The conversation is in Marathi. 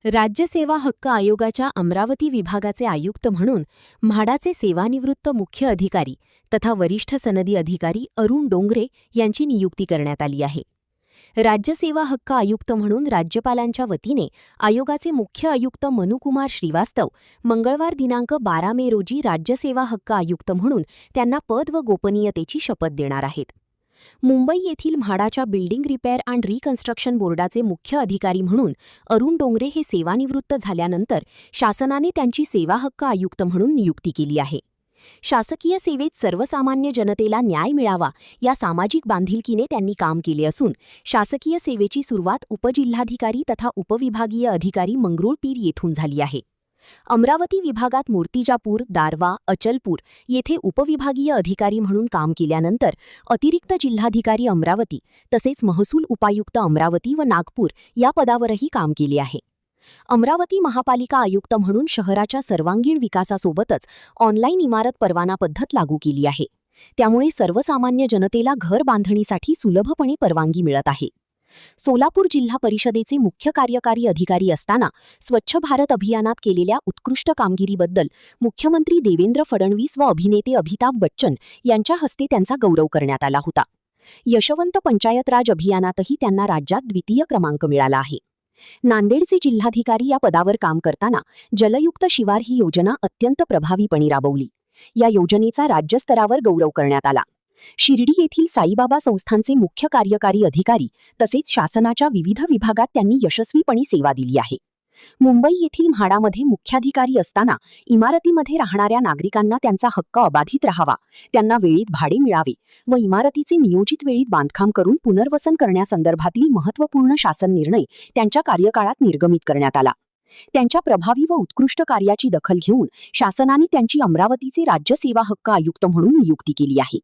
राज्य सेवा हक्क आयोगाच्या अमरावती विभागाचे आयुक्त म्हणून म्हाडाचे सेवानिवृत्त मुख्य अधिकारी तथा वरिष्ठ सनदी अधिकारी अरुण डोंगरे यांची नियुक्ती करण्यात आली आहे. राज्य सेवा हक्क आयुक्त म्हणून राज्यपालांच्या वतीने आयोगाचे मुख्य आयुक्त मनुकुमार श्रीवास्तव मंगळवार दिनांक 12 मे रोजी राज्य सेवा हक्क आयुक्त म्हणून त्यांना पद व गोपनीयतेची शपथ देणार आहेत. मुंबई येथील म्हाडाच्या बिल्डिंग रिपेअर अँड रिकन्स्ट्रक्शन बोर्डाचे मुख्य अधिकारी म्हणून अरुण डोंगरे हे सेवानिवृत्त झाल्यानंतर शासनाने त्यांची सेवा हक्क आयुक्त म्हणून नियुक्ती केली आहे. शासकीय सेवेत सर्वसामान्य जनतेला न्याय मिळावा या सामाजिक बांधिलकीने त्यांनी काम केले असून शासकीय सेवेची सुरुवात उपजिल्हाधिकारी तथा उपविभागीय अधिकारी मंगरुळपीर येथून झाली आहे. अमरावती विभागात मूर्तिजापूर, दारवा, अचलपूर येथे उपविभागीय अधिकारी म्हणून काम केल्यानंतर अतिरिक्त जिल्हाधिकारी अमरावती तसेच महसूल उपायुक्त अमरावती व नागपूर या पदावरही काम केले आहे. अमरावती महापालिका आयुक्त म्हणून शहराच्या सर्वांगीण विकासासोबतच ऑनलाईन इमारत परवाना पद्धत लागू केली आहे. त्यामुळे सर्वसामान्य जनतेला घर बांधणीसाठी सुलभपणे परवानगी मिळत आहे. सोलापूर जिल्हा परिषदेचे मुख्य कार्यकारी अधिकारी असताना स्वच्छ भारत अभियानात केलेल्या उत्कृष्ट कामगिरीबद्दल मुख्यमंत्री देवेंद्र फडणवीस व अभिनेते अमिताभ बच्चन यांच्या हस्ते त्यांचा गौरव करण्यात आला होता. यशवंत पंचायत राज अभियानातही त्यांना राज्यात द्वितीय क्रमांक मिळाला आहे. नांदेडचे जिल्हाधिकारी या पदावर काम करताना जलयुक्त शिवार ही योजना अत्यंत प्रभावीपणे राबवली. या योजनेचा राज्यस्तरावर गौरव करण्यात आला. शिर्डी येथील साईबाबा संस्थानचे मुख्य कार्यकारी अधिकारी तसेच शासनाच्या विविध विभागात त्यांनी यशस्वीपणे सेवा दिली आहे. मुंबई येथील म्हाडामध्ये मुख्याधिकारी असताना इमारतीमध्ये राहणाऱ्या नागरिकांना त्यांचा हक्क अबाधित राहावा, त्यांना वेळेत भाडे मिळावे व इमारतीचे नियोजित वेळीत बांधकाम करून पुनर्वसन करण्यासंदर्भातील महत्त्वपूर्ण शासन निर्णय त्यांच्या कार्यकाळात निर्गमित करण्यात आला. त्यांच्या प्रभावी व उत्कृष्ट कार्याची दखल घेऊन शासनाने त्यांची अमरावतीचे राज्य सेवा हक्क आयुक्त म्हणून नियुक्ती केली आहे.